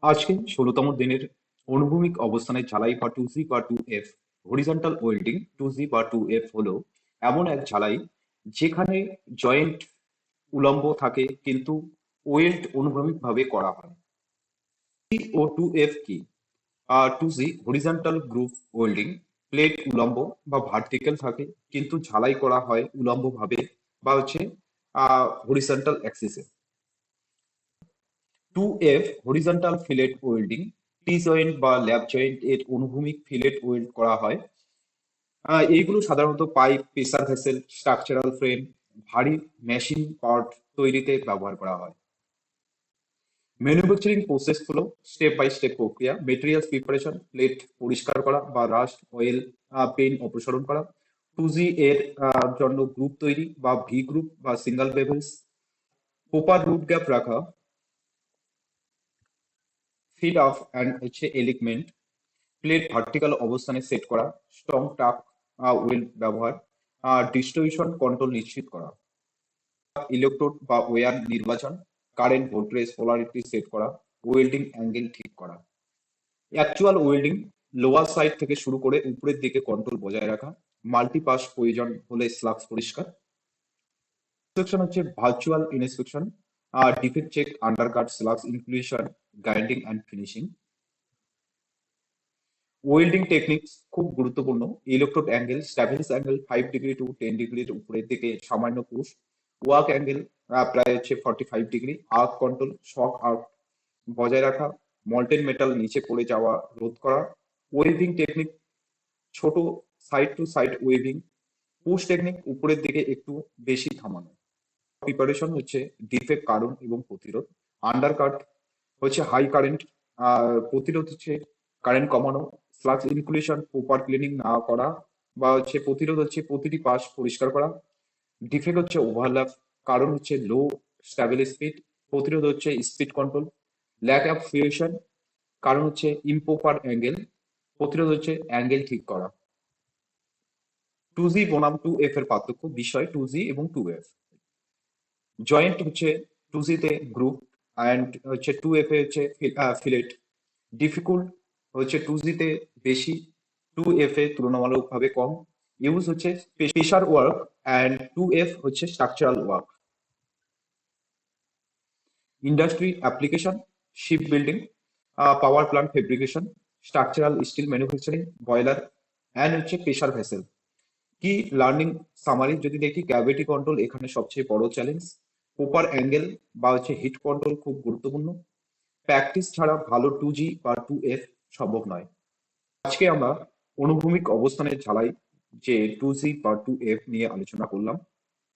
আজকে ১৬তম দিনের অনুভূমিক অবস্থানের ঝালাই বা 2G বা 2F হরিজন্টাল ওয়েল্ডিং 2G বা 2F হলো এমন এক ঝালাই যেখানে জয়েন্ট উলম্ব থাকে কিন্তু ওয়েল্ড অনুভূমিকভাবে করা হয়। জি ও 2F কি? 2G হরিজন্টাল গ্রুভ ওয়েল্ডিং, প্লেট উলম্ব বা ভার্টিক্যাল থাকে কিন্তু ঝালাই করা হয় উলম্বভাবে বা হরিজন্টাল অ্যাক্সিসে। 2F horizontal fillet welding, T joint বা ল্যাপ জয়েন্ট এর অনুভূমিক ফিলেট ওয়েল্ড করা হয়। এইগুলো সাধারণত pipe, pressure vessel, structural frame, ভারী মেশিন পার্ট তৈরিতে ব্যবহার করা হয়। ম্যানুফ্যাকচারিং প্রসেস হলো স্টেপ বাই স্টেপ প্রক্রিয়া। মেটেরিয়ালস প্রিপারেশন, প্লেট পরিষ্কার করা বা রাস্ট, অয়েল, পেইন্ট অপসারণ করা। 2G এর জন্য গ্রুপ তৈরি বা ভি গ্রুপ বা single bevels, proper root gap রাখা, fit up and alignment, plate vertical অবস্থানে সেট করা, স্ট্রং টাপ ওয়েল্ড ব্যবহার, ডিস্ট্রিবিউশন কন্ট্রোল নিশ্চিত করা, ইলেকট্রোড বা ওয়্যার নির্বাচন, কারেন্ট ভোল্টেজ পোলারিটি সেট করা, ওয়েল্ডিং অ্যাঙ্গেল ঠিক করা। অ্যাকচুয়াল ওয়েল্ডিং লোয়ার সাইড থেকে শুরু করে উপরের দিকে কন্ট্রোল বজায় রাখা, মাল্টিপাস প্রয়োজন হলে স্লাক্স পরিষ্কার। ইন্সপেকশন হচ্ছে virtual inspection, defect check, undercut, slags inclusion, grinding and finishing. Welding techniques খুব গুরুত্বপূর্ণ। ইলেকট্রোড অ্যাঙ্গেল, স্ট্যাভিলস অ্যাঙ্গেল 5 ডিগ্রি টু 10 ডিগ্রির উপরের দিকে সামান্য পুশ, ওয়ার্ক অ্যাঙ্গেল প্রায় 45 degree, arc control, shock arc বজায় রাখা, মল্টেন মেটাল নিচে পড়ে যাওয়া রোধ করা। ওয়েভিং টেকনিক ছোট side to side weaving, push technique উপরের দিকে একটু বেশি থামানো। প্রিপারেশন হচ্ছে ডিফেক্ট কারণ এবং প্রতিরোধ। আন্ডারকাট হচ্ছে হাই কারেন্ট, প্রতিরোধ হচ্ছে কারেন্ট কমানো। ফ্লাক্স ইনক্লুশন প্রপার ক্লিনিং না করা বা প্রতিরোধ হচ্ছে প্রতিটি পাশ পরিষ্কার করা। ডিফেক্ট হচ্ছে ওভারল্যাপ, কারণ হচ্ছে লো স্ট্যাবল স্পিড, প্রতিরোধ হচ্ছে speed control. Lack of fusion, কারণ হচ্ছে ইম্প্রপার অ্যাঙ্গেল, প্রতিরোধ হচ্ছে অ্যাঙ্গেল ঠিক করা। 2G বনাম 2F এর পার্থক্য বিষয় 2G এবং 2F। জয়েন্ট হচ্ছে 2G তে গ্রুপ অ্যান্ড হচ্ছে 2F এ হচ্ছে ফিলেট। ডিফিকুল্ট হচ্ছে 2G তে বেশি, 2F এ তুলনামূলকভাবে কম। ইউজ হচ্ছে প্রেসার ওয়ার্ক অ্যান্ড 2F হচ্ছে structural work. Industry application, ship building, power plant fabrication, structural steel manufacturing, boiler and হচ্ছে pressure vessel. Key learning summary যদি দেখি, গ্র্যাভিটি কন্ট্রোল এখানে সবচেয়ে বড় চ্যালেঞ্জ। প্রপার অ্যাঙ্গেল বা হিট কন্ট্রোল খুব গুরুত্বপূর্ণ। প্র্যাকটিস ছাড়া ভালো 2G বা 2F সম্ভব নয়। আজকে আমরা অনুভূমিক অবস্থানের ঝালাই যে 2G বা 2F নিয়ে আলোচনা করলাম।